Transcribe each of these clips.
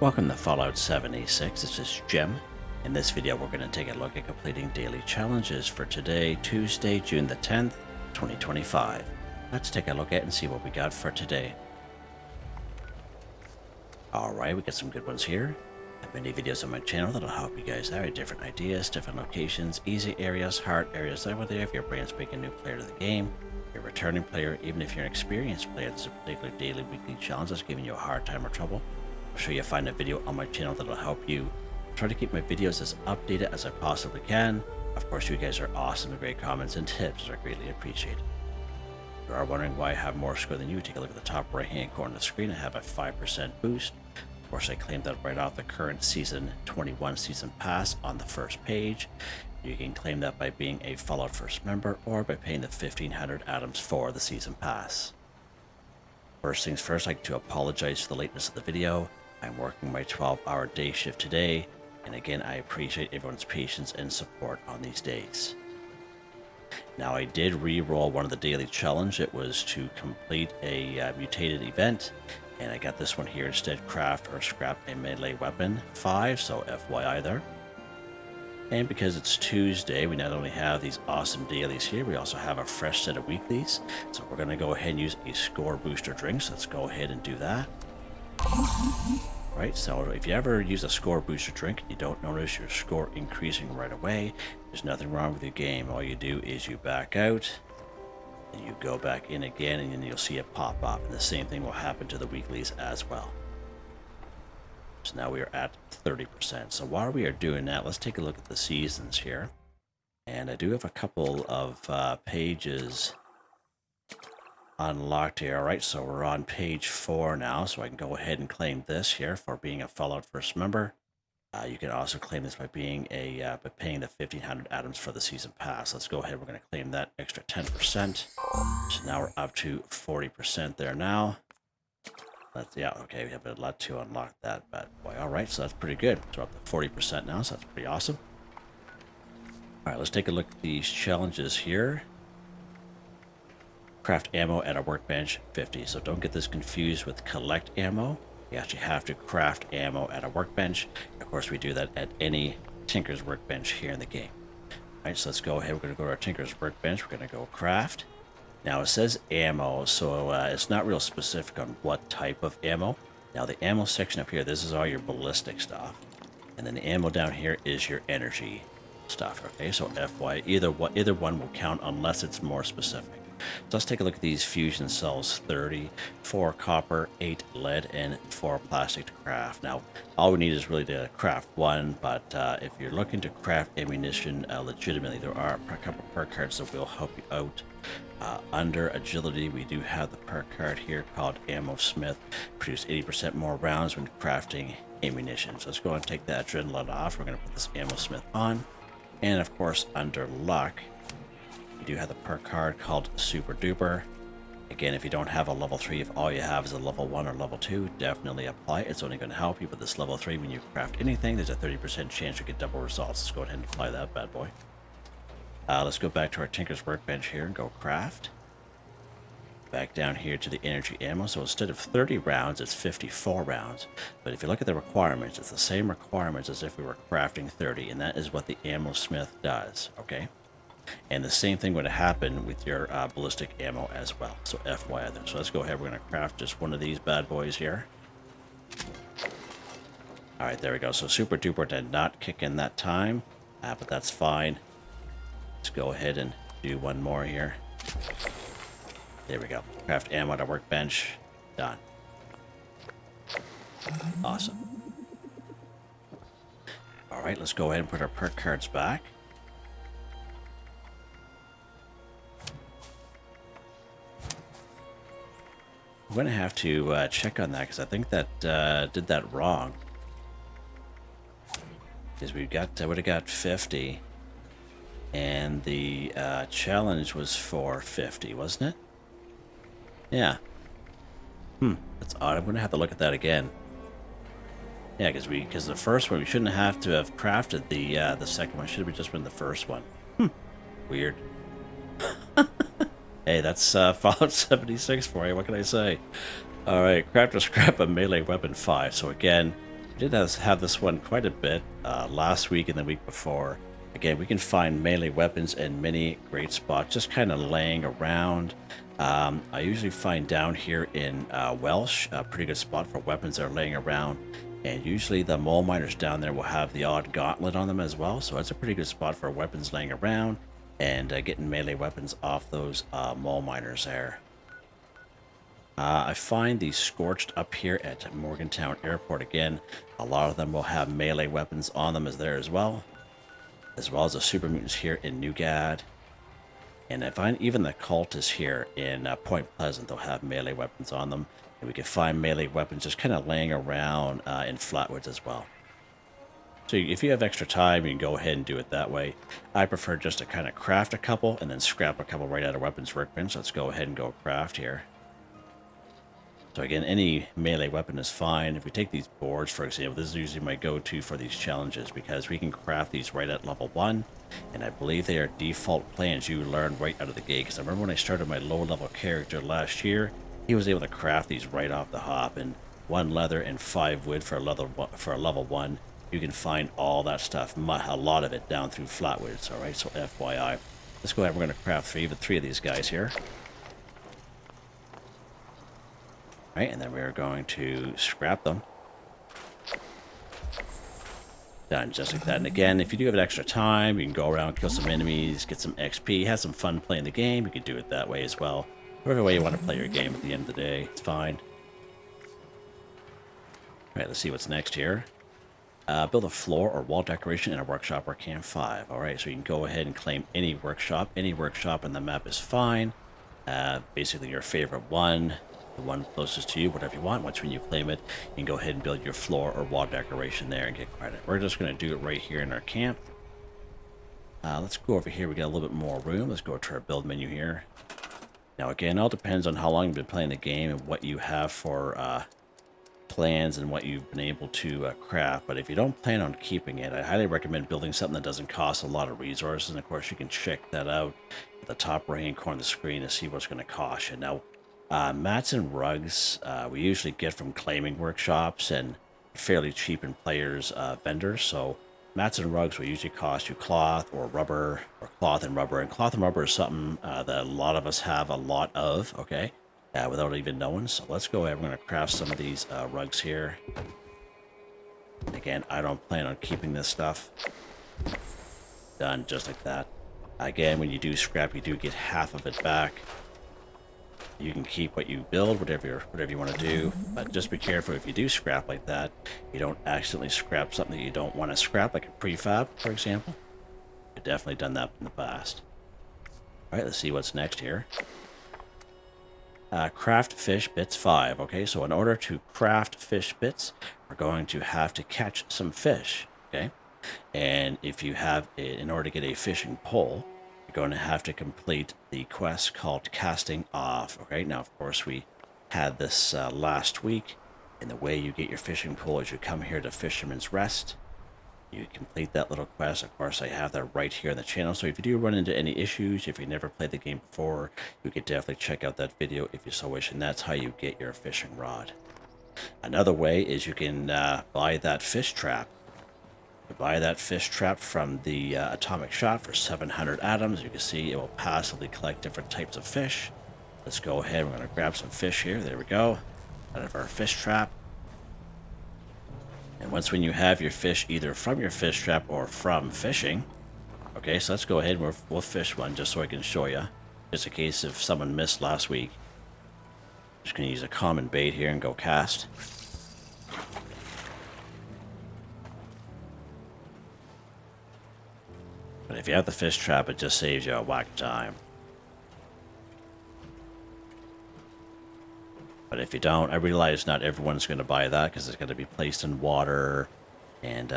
Welcome to Fallout 76, this is Jim. In this video we're going to take a look at completing daily challenges for today, Tuesday, June the 10th, 2025. Let's take a look at and see what we got for today. Alright, we got some good ones here. I have many videos on my channel that'll help you guys out with different ideas, different locations, easy areas, hard areas, that whether if you're a brand spanking new player to the game, you're a returning player, even if you're an experienced player, there's a particular daily, weekly challenge that's giving you a hard time or trouble. I'm sure you'll find a video on my channel that'll help you. Try to keep my videos as updated as I possibly can. Of course, you guys are awesome and great comments and tips are greatly appreciated. If you are wondering why I have more score than you, take a look at the top right hand corner of the screen. I have a 5% boost. Of course, I claimed that right off the current season 21 season pass on the first page. You can claim that by being a Fallout First member or by paying the 1500 atoms for the season pass. First things first, I'd like to apologize for the lateness of the video. I'm working my 12-hour day shift today, and again, I appreciate everyone's patience and support on these days. Now, I did re-roll one of the daily challenge. It was to complete a mutated event, and I got this one here instead: craft or scrap a melee weapon 5, so FYI there. And because it's Tuesday, we not only have these awesome dailies here, we also have a fresh set of weeklies. So we're going to go ahead and use a score booster drink. So let's go ahead and do that. Right, so if you ever use a score booster drink and you don't notice your score increasing right away, there's nothing wrong with your game. All you do is you back out and you go back in again, and then you'll see it pop up. And the same thing will happen to the weeklies as well. So now we are at 30%. So while we are doing that, let's take a look at the seasons here. And I do have a couple of pages unlocked here. All right, so we're on page 4 now, so I can go ahead and claim this here for being a Fallout First member. You can also claim this by being by paying the 1500 atoms for the season pass. Let's go ahead. We're going to claim that extra 10%. So now we're up to 40% there now. Yeah, okay, we have a lot to unlock that bad boy. All right, so that's pretty good. So we're up to 40% now, so that's pretty awesome. All right, let's take a look at these challenges here. Craft ammo at a workbench 50. So don't get this confused with collect ammo. You actually have to craft ammo at a workbench. Of course, we do that at any Tinker's workbench here in the game. All right, so let's go ahead. We're going to go to our Tinker's workbench. We're going to go craft. Now it says ammo, so it's not real specific on what type of ammo. Now the ammo section up here, this is all your ballistic stuff. And then the ammo down here is your energy stuff, okay? So FY, either one will count unless it's more specific. So let's take a look at these fusion cells: 30, 4 copper, 8 lead, and 4 plastic to craft. Now, all we need is really to craft one, but if you're looking to craft ammunition legitimately, there are a couple perk cards that will help you out. Under agility, we do have the perk card here called Ammo Smith. Produce 80% more rounds when crafting ammunition. So let's go and take that adrenaline off. We're going to put this Ammo Smith on. And of course, under luck, we do have the perk card called Super Duper. Again, if you don't have a level 3, if all you have is a level 1 or level 2, definitely apply it. It's only going to help you with this level 3. When you craft anything, there's a 30% chance you get double results. Let's go ahead and apply that bad boy. Let's go back to our Tinker's workbench here and go craft. Back down here to the energy ammo. So instead of 30 rounds, it's 54 rounds. But if you look at the requirements, it's the same requirements as if we were crafting 30. And that is what the Ammo Smith does, okay? And the same thing would happen with your ballistic ammo as well. So FYI there. So let's go ahead. We're going to craft just one of these bad boys here. All right, there we go. So Super Duper did not kick in that time, but that's fine. Let's go ahead and do one more here. There we go. Craft ammo at a workbench. Done. Awesome. All right, let's go ahead and put our perk cards back. I'm going to have to check on that because I think that did that wrong. Because we would have got 50. And the challenge was for 50, wasn't it? Yeah. That's odd. I'm going to have to look at that again. Yeah, because the first one, we shouldn't have to have crafted the second one. It should have just been the first one. Weird. Hey, that's Fallout 76 for you. What can I say? All right, craft or scrap a melee weapon 5. So again, We did have this one quite a bit last week and the week before. Again, we can find melee weapons in many great spots, just kind of laying around. I usually find down here in Welsh a pretty good spot for weapons that are laying around. And usually the mole miners down there will have the odd gauntlet on them as well. So it's a pretty good spot for weapons laying around and getting melee weapons off those mole miners there. I find these Scorched up here at Morgantown Airport again. A lot of them will have melee weapons on them as well as the super mutants here in Newgad. And I find even the cultists here in Point Pleasant, they'll have melee weapons on them. And we can find melee weapons just kind of laying around in Flatwoods as well. So if you have extra time, you can go ahead and do it that way. I prefer just to kind of craft a couple and then scrap a couple right out of Weapons Workbench. Let's go ahead and go craft here. So again, any melee weapon is fine. If we take these boards, for example, this is usually my go-to for these challenges because we can craft these right at level 1. And I believe they are default plans you learn right out of the gate. Because I remember when I started my low-level character last year, he was able to craft these right off the hop. And 1 leather and 5 wood for a level 1. You can find all that stuff, a lot of it, down through Flatwoods. Alright, so FYI. Let's go ahead, we're going to craft 3 of these guys here. Right, and then we're going to scrap them. Done, just like that. And again, if you do have an extra time, you can go around, kill some enemies, get some XP, have some fun playing the game. You can do it that way as well. Whatever way you want to play your game at the end of the day, it's fine. Alright, let's see what's next here. Build a floor or wall decoration in a workshop or camp 5. Alright, so you can go ahead and claim any workshop. Any workshop in the map is fine. Basically your favorite one. The one closest to you, whatever you want. Once when you claim it, you can go ahead and build your floor or wall decoration there and get credit. We're just going to do it right here in our camp. Let's go over here. We got a little bit more room. Let's go to our build menu here. Now again, it all depends on how long you've been playing the game and what you have for plans and what you've been able to craft. But if you don't plan on keeping it, I highly recommend building something that doesn't cost a lot of resources. And of course, you can check that out at the top right-hand corner of the screen to see what's going to cost you. Now, mats and rugs we usually get from claiming workshops and fairly cheap in players' vendors. So mats and rugs will usually cost you cloth or rubber, or cloth and rubber. And cloth and rubber is something that a lot of us have a lot of, okay, without even knowing. So let's go ahead. We're going to craft some of these rugs here. Again, I don't plan on keeping this stuff. Done, just like that. Again, when you do scrap, you do get half of it back. You can keep what you build, whatever you want to do, but just be careful if you do scrap like that, you don't accidentally scrap something that you don't want to scrap, like a prefab, for example. I've definitely done that in the past. Alright, let's see what's next here. Craft fish bits 5. Okay, so in order to craft fish bits, we're going to have to catch some fish, okay? And if you have, in order to get a fishing pole, going to have to complete the quest called Casting Off. Okay, now of course we had this last week, and the way you get your fishing pole is you come here to Fisherman's Rest. You complete that little quest. Of course, I have that right here on the channel, so if you do run into any issues, if you never played the game before, you could definitely check out that video if you so wish, and that's how you get your fishing rod. Another way is you can buy that fish trap. Buy that fish trap from the atomic shop for 700 atoms. You can see it will passively collect different types of fish. Let's go ahead. We're going to grab some fish here. There we go. Out of our fish trap. And once when you have your fish either from your fish trap or from fishing. Okay, so let's go ahead and we'll fish one just so I can show you. Just in case if someone missed last week. Just going to use a common bait here and go cast. But if you have the fish trap, it just saves you a whack of time. But if you don't, I realize not everyone's going to buy that because it's going to be placed in water. And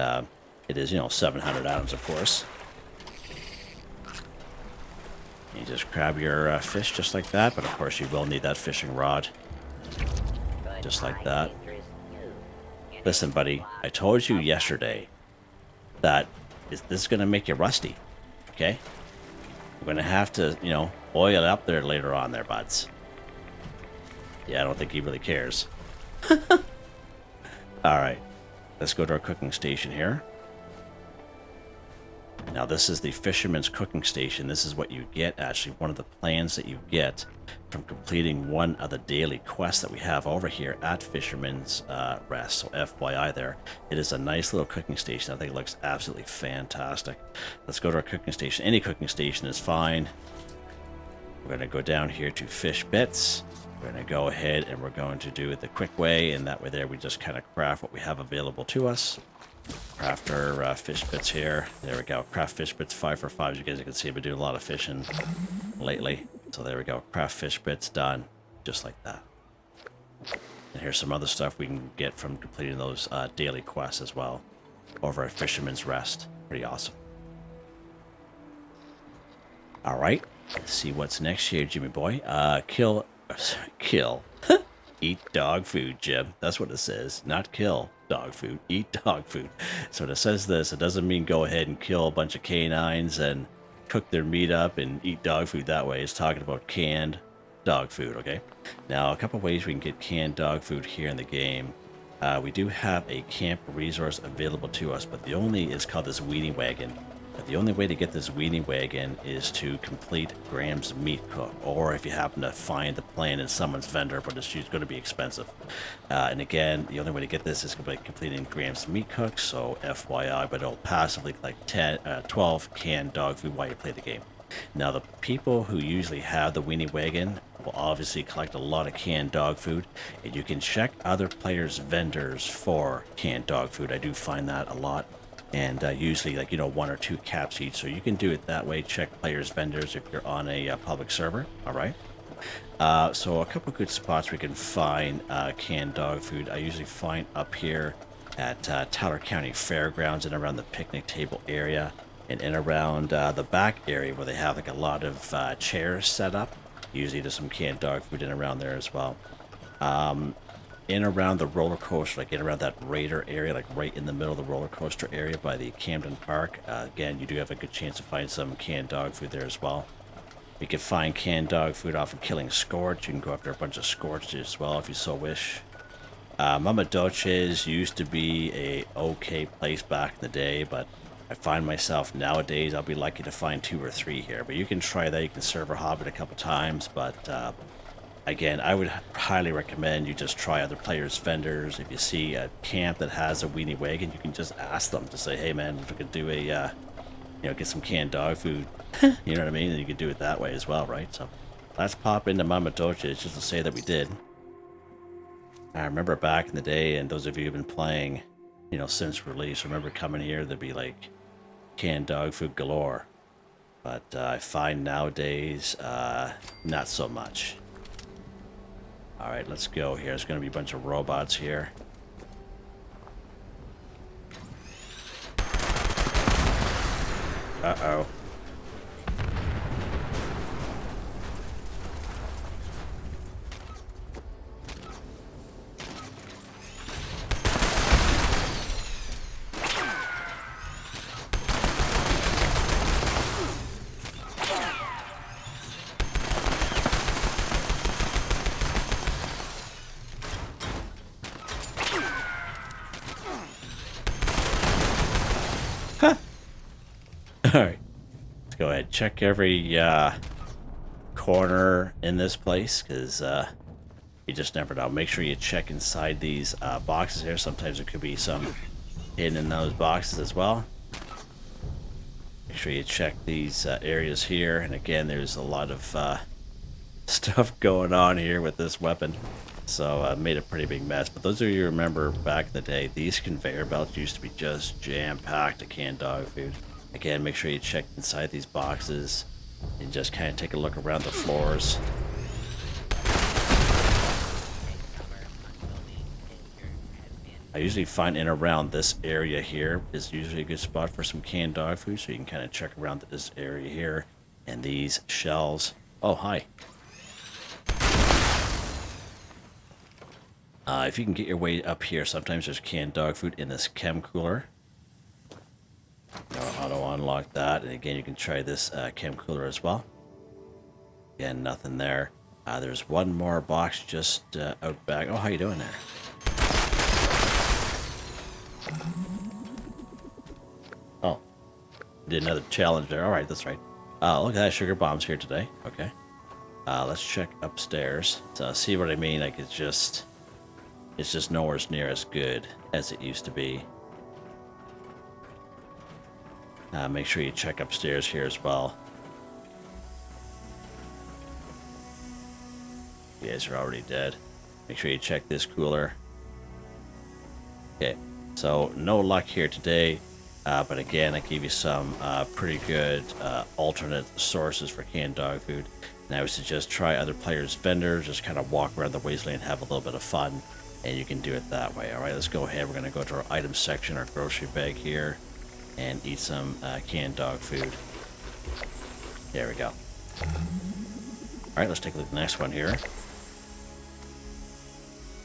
it is, 700 atoms, of course. You just grab your fish just like that. But of course, you will need that fishing rod. Just like that. Listen, buddy, I told you yesterday that this is going to make you rusty. Okay? We're going to have to, oil it up there later on there, buds. Yeah, I don't think he really cares. Alright. let's go to our cooking station here. Now this is the Fisherman's Cooking Station. This is what you get, actually, one of the plans that you get from completing one of the daily quests that we have over here at Fisherman's Rest. So FYI there, it is a nice little cooking station. I think it looks absolutely fantastic. Let's go to our cooking station. Any cooking station is fine. We're going to go down here to Fish Bits. We're going to go ahead and we're going to do it the quick way, and that way there we just kind of craft what we have available to us. Craft our fish bits here. There we go. Craft fish bits 5 for 5. As you guys can see, I've been doing a lot of fishing lately. So there we go. Craft fish bits done. Just like that. And here's some other stuff we can get from completing those daily quests as well over at Fisherman's Rest. Pretty awesome. Alright. Let's see what's next here, Jimmy boy. Kill. Eat dog food, Jim. That's what it says. Not kill dog food. Eat dog food. So when it says this, it doesn't mean go ahead and kill a bunch of canines and cook their meat up and eat dog food that way. It's talking about canned dog food, okay? Now, a couple ways we can get canned dog food here in the game. We do have a camp resource available to us, but the only is called this weenie wagon. But the only way to get this weenie wagon is to complete Graham's meat cook, or if you happen to find the plan in someone's vendor, but it's going to be expensive. And again, the only way to get this is by completing Graham's meat cook, so FYI, but it'll passively collect 12 canned dog food while you play the game. Now, the people who usually have the weenie wagon will obviously collect a lot of canned dog food, and you can check other players' vendors for canned dog food. I do find that a lot. And usually, like, 1 or 2 caps each, so you can do it that way. Check players' vendors if you're on a public server. All right. So a couple good spots we can find canned dog food. I usually find up here at Tyler County Fairgrounds and around the picnic table area, and in around the back area where they have like a lot of chairs set up. Usually there's some canned dog food in around there as well. In around the roller coaster, like in around that Raider area, like right in the middle of the roller coaster area by the Camden Park. Again, you do have a good chance to find some canned dog food there as well. You can find canned dog food off of killing Scorch. You can go after a bunch of Scorch as well if you so wish. Mama Dolce's used to be a okay place back in the day, but I find myself nowadays I'll be lucky to find 2 or 3 here. But you can try that. You can server hop it a couple times, but again, I would highly recommend you just try other players' vendors. If you see a camp that has a weenie wagon, you can just ask them to say, hey man, if we could do a, get some canned dog food, you know what I mean? And you could do it that way as well, right? So let's pop into Mama Dolce's just to say that we did. I remember back in the day, and those of you who've been playing, since release, remember coming here, there'd be like canned dog food galore. But I find nowadays, not so much. Alright, let's go here. There's going to be a bunch of robots here. Uh-oh. Alright, let's go ahead. Check every corner in this place, because you just never know. Make sure you check inside these boxes here. Sometimes there could be some hidden in those boxes as well. Make sure you check these areas here. And again, there's a lot of stuff going on here with this weapon. So I made a pretty big mess. But those of you who remember back in the day, these conveyor belts used to be just jam-packed to canned dog food. Again, make sure you check inside these boxes and just kind of take a look around the floors. I usually find in around this area here is usually a good spot for some canned dog food, so you can kind of check around this area here and these shelves. Oh, hi. If you can get your way up here, sometimes there's canned dog food in this chem cooler. Auto unlock that, and again you can try this chem cooler as well. Again, nothing there. There's one more box just out back. Oh, how you doing there? Did another challenge there. All right, that's right. Look at that, sugar bombs here today. Okay. Let's check upstairs to see what I mean. Like it's just nowhere near as good as it used to be. Make sure you check upstairs here as well. You guys are already dead. Make sure you check this cooler. Okay, so no luck here today, but again, I gave you some pretty good alternate sources for canned dog food. And I would suggest try other players' vendors, just kind of walk around the wasteland, have a little bit of fun, and you can do it that way. All right, let's go ahead. We're going to go to our item section, our grocery bag here, and eat some canned dog food. There we go. All right, let's take a look at the next one here.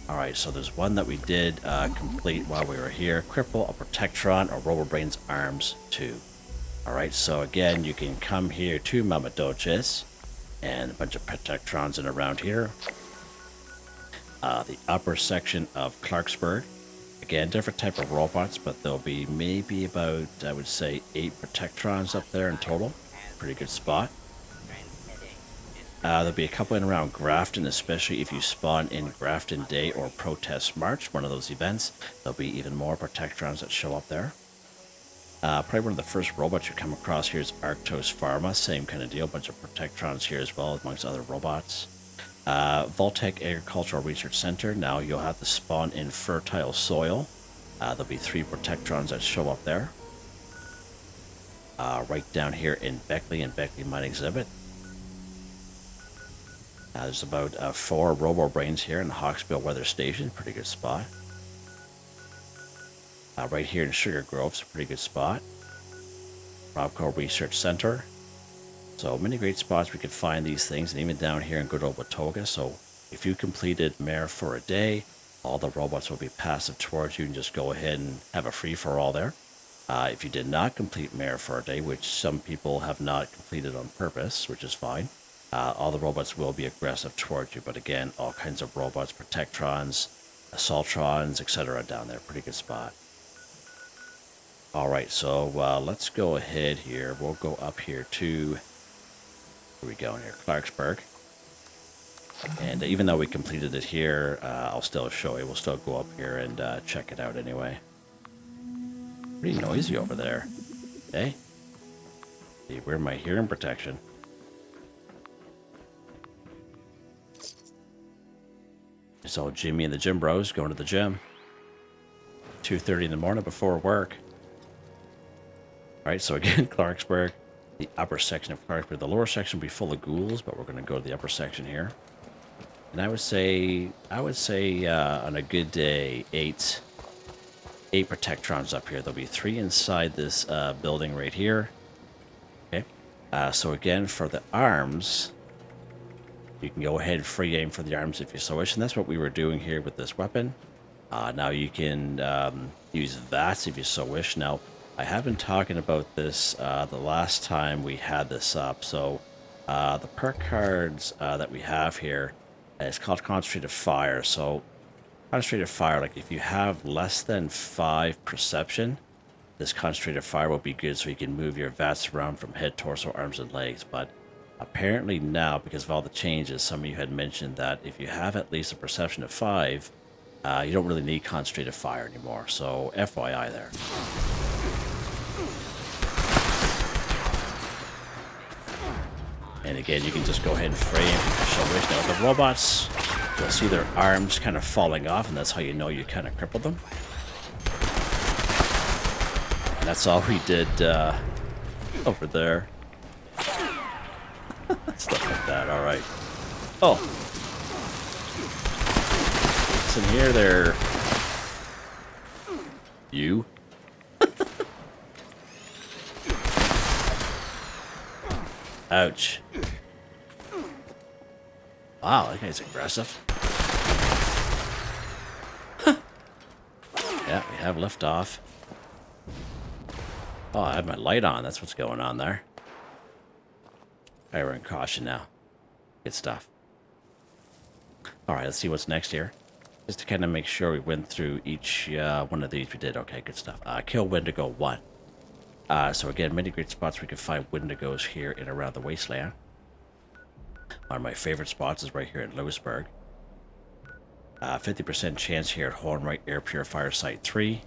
All right, so there's one that we did complete while we were here. Cripple, a Protectron, or Robobrain's arms 2. All right, so again, you can come here to Mama Doches, and a bunch of Protectrons in around here. The upper section of Clarksburg. Again, different type of robots, but there'll be maybe about, I would say, 8 Protectrons up there in total. Pretty good spot. There'll be a couple in around Grafton, especially if you spawn in Grafton Day or Protest March, one of those events. There'll be even more Protectrons that show up there. Probably one of the first robots you come across here is Arctos Pharma. Same kind of deal, bunch of Protectrons here as well, amongst other robots. Voltec Agricultural Research Center. Now you'll have to spawn in fertile soil. There'll be 3 Protectrons that show up there. Right down here in Beckley and Beckley Mine Exhibit. There's about 4 Robobrains here in the Hawksbill Weather Station. Pretty good spot. Right here in Sugar Grove's a pretty good spot. Robco Research Center. So many great spots we could find these things, and even down here in good old Watoga. So if you completed Mare for a day, all the robots will be passive towards you and just go ahead and have a free-for-all there. If you did not complete Mare for a day, which some people have not completed on purpose, which is fine, all the robots will be aggressive towards you. But again, all kinds of robots, Protectrons, Assaultrons, etc. down there. Pretty good spot. All right, so let's go ahead here. We'll go up here to, where we going here? Clarksburg. And even though we completed it here, I'll still show you. We'll still go up here and check it out anyway. Pretty noisy over there. Okay. See, where my hearing protection? It's all Jimmy and the Gym Bros going to the gym. 2:30 in the morning before work. All right, so again, Clarksburg, the upper section of Clarksburg. The lower section will be full of ghouls, but we're going to go to the upper section here. And I would say on a good day, 8 Protectrons up here. There'll be 3 inside this building right here. Okay. So again, for the arms, you can go ahead and free aim for the arms if you so wish, and that's what we were doing here with this weapon. Now you can use VATS if you so wish. Now, I have been talking about this the last time we had this up. So the perk cards that we have here, it's called Concentrated Fire. So Concentrated Fire, like if you have less than 5 perception, this Concentrated Fire will be good so you can move your VATS around from head, torso, arms, and legs. But apparently now, because of all the changes, some of you had mentioned that if you have at least a perception of 5, you don't really need Concentrated Fire anymore. So FYI there. And again, you can just go ahead and frame if you so wish. Now the robots, you'll see their arms kind of falling off, and that's how you know you kind of crippled them. And that's all we did over there. Stuff like that, alright. Oh! What's in here there? You? Ouch. Wow, that guy's aggressive. Yeah, we have liftoff. Oh, I had my light on. That's what's going on there. Alright, we're in caution now. Good stuff. Alright, let's see what's next here. Just to kind of make sure we went through each one of these. We did. Okay, good stuff. Kill Wendigo 1. So again, many great spots we can find Wendigos here in around the wasteland. One of my favorite spots is right here in Lewisburg. 50% chance here at Hornwright Air Purifier Site 3.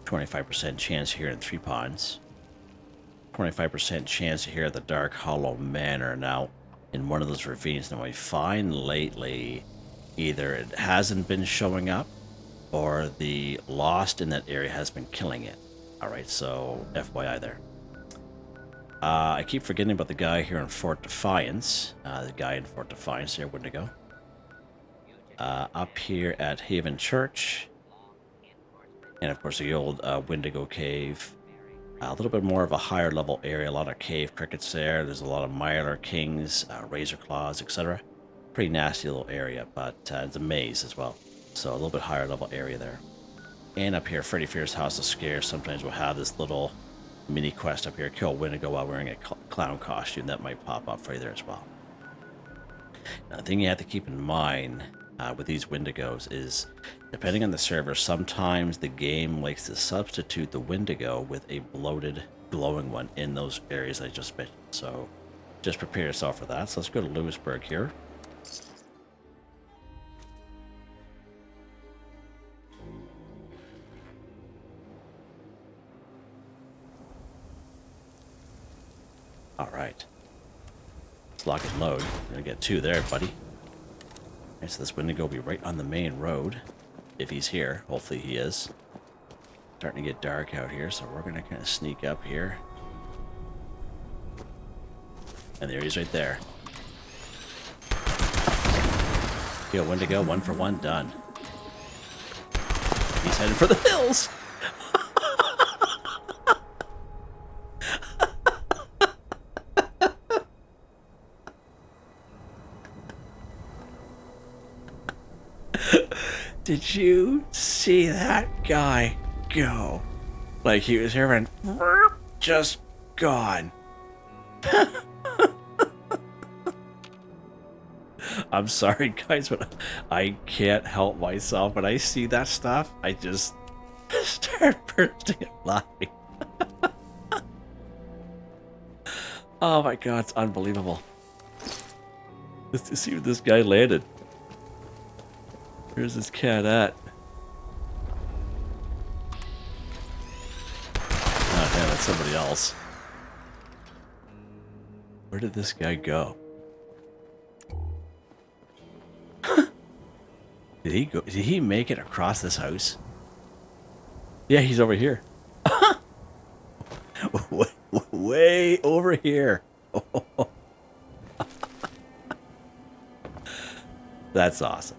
25% chance here in Three Ponds. 25% chance here at the Dark Hollow Manor. Now, in one of those ravines. Now, I find lately either it hasn't been showing up or the Lost in that area has been killing it. Alright, so FYI there. I keep forgetting about the guy here in Fort Defiance. The guy in Fort Defiance here, Wendigo. Up here at Haven Church. And of course the old Wendigo Cave. A little bit more of a higher level area. A lot of cave crickets there. There's a lot of Mylar Kings, Razor Claws, etc. Pretty nasty little area, but it's a maze as well. So a little bit higher level area there. And up here, Freddy Fear's House of Scares. Sometimes we'll have this little mini quest up here. Kill Wendigo while wearing a clown costume. That might pop up for you there as well. Now, the thing you have to keep in mind with these Wendigos is, depending on the server, sometimes the game likes to substitute the Wendigo with a bloated, glowing one in those areas I just mentioned. So just prepare yourself for that. So let's go to Lewisburg here. All right. Let's lock and load. We're going to get 2 there, buddy. Okay, so this Wendigo will be right on the main road. If he's here. Hopefully he is. Starting to get dark out here, so we're going to kind of sneak up here. And there he is right there. Kill Wendigo, 1 for 1, done. He's headed for the hills! Did you see that guy go? Like he was here and just gone. I'm sorry guys, but I can't help myself. When I see that stuff, I just start bursting and laughing. Oh my god, it's unbelievable. Let's see where this guy landed. Where's this cat at? Oh, damn, that's somebody else. Where did this guy go? Did he go? Did he make it across this house? Yeah, he's over here. Way over here. That's awesome.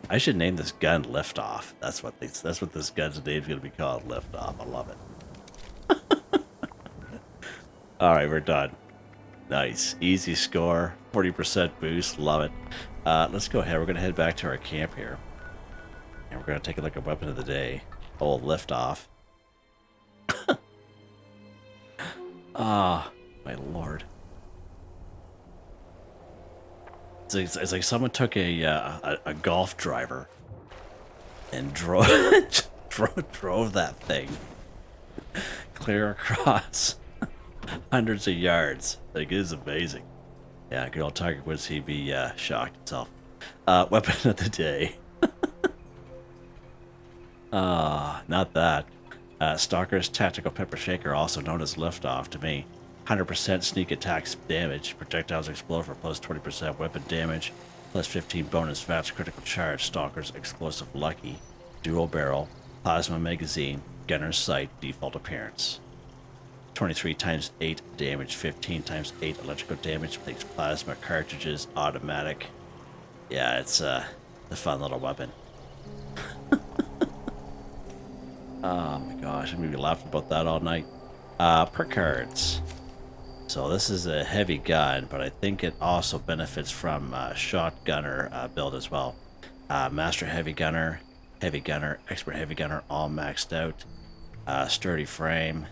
I should name this gun Liftoff. That's what this gun's name's gonna be called, Liftoff. I love it. All right, we're done. Nice, easy score, 40% boost. Love it. Let's go ahead. We're gonna head back to our camp here, and we're gonna take a look at weapon of the day. Old Liftoff. Ah, my lord. It's like someone took a golf driver and drove that thing clear across hundreds of yards. Like, it is amazing. Yeah, good old Tiger Woods, he'd be shocked himself. Weapon of the day. Not that. Stalker's Tactical Pepper Shaker, also known as Liftoff to me. 100% sneak attack damage. Projectiles explode for plus 20% weapon damage. Plus 15 bonus fast critical charge. Stalker's Explosive Lucky. Dual barrel. Plasma magazine. Gunner's sight. Default appearance. 23 times 8 damage. 15 times 8 electrical damage. Makes plasma cartridges automatic. Yeah, it's a fun little weapon. Oh my gosh, I'm going to be laughing about that all night. Perk cards. So this is a heavy gun, but I think it also benefits from shotgunner build as well. Master heavy gunner, expert heavy gunner, all maxed out. Sturdy frame.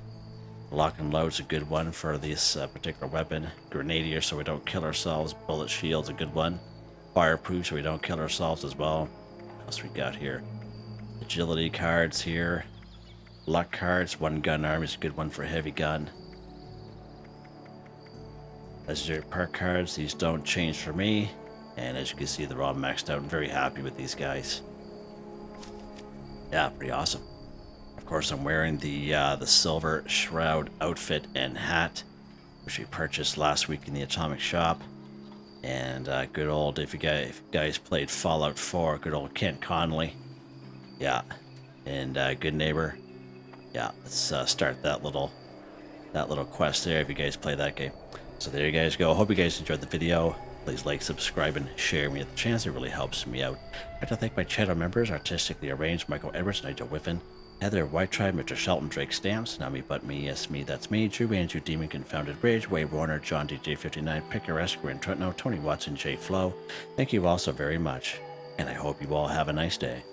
Lock and load's a good one for this particular weapon. Grenadier, so we don't kill ourselves. Bullet shield's a good one. Fireproof, so we don't kill ourselves as well. What else we got here? Agility cards here. luck cards. One gun arm is a good one for a heavy gun. As your perk cards, these don't change for me. And as you can see, they're all maxed out. I'm very happy with these guys. Yeah, pretty awesome. Of course, I'm wearing the silver shroud outfit and hat, which we purchased last week in the Atomic Shop. And good old, if you guys played Fallout 4, good old Kent Connolly. Yeah, and Good Neighbor. Yeah, let's start that little quest there if you guys play that game. So there you guys go. Hope you guys enjoyed the video. Please like, subscribe, and share me at the chance. It really helps me out. I'd like to thank my channel members, Artistically Arranged, Michael Edwards, Nigel Wiffen, Heather, Whitetribe, Mr. Shelton, Drake Stamps, NotMeButMeYesMeThatsMe, Drew, Andrew, Demon, Confoundedbridge, Way Warner, John DJ59, Picquerist, Gwen Trutnau, Tony Watson, Jaye Flow. Thank you all so very much, and I hope you all have a nice day.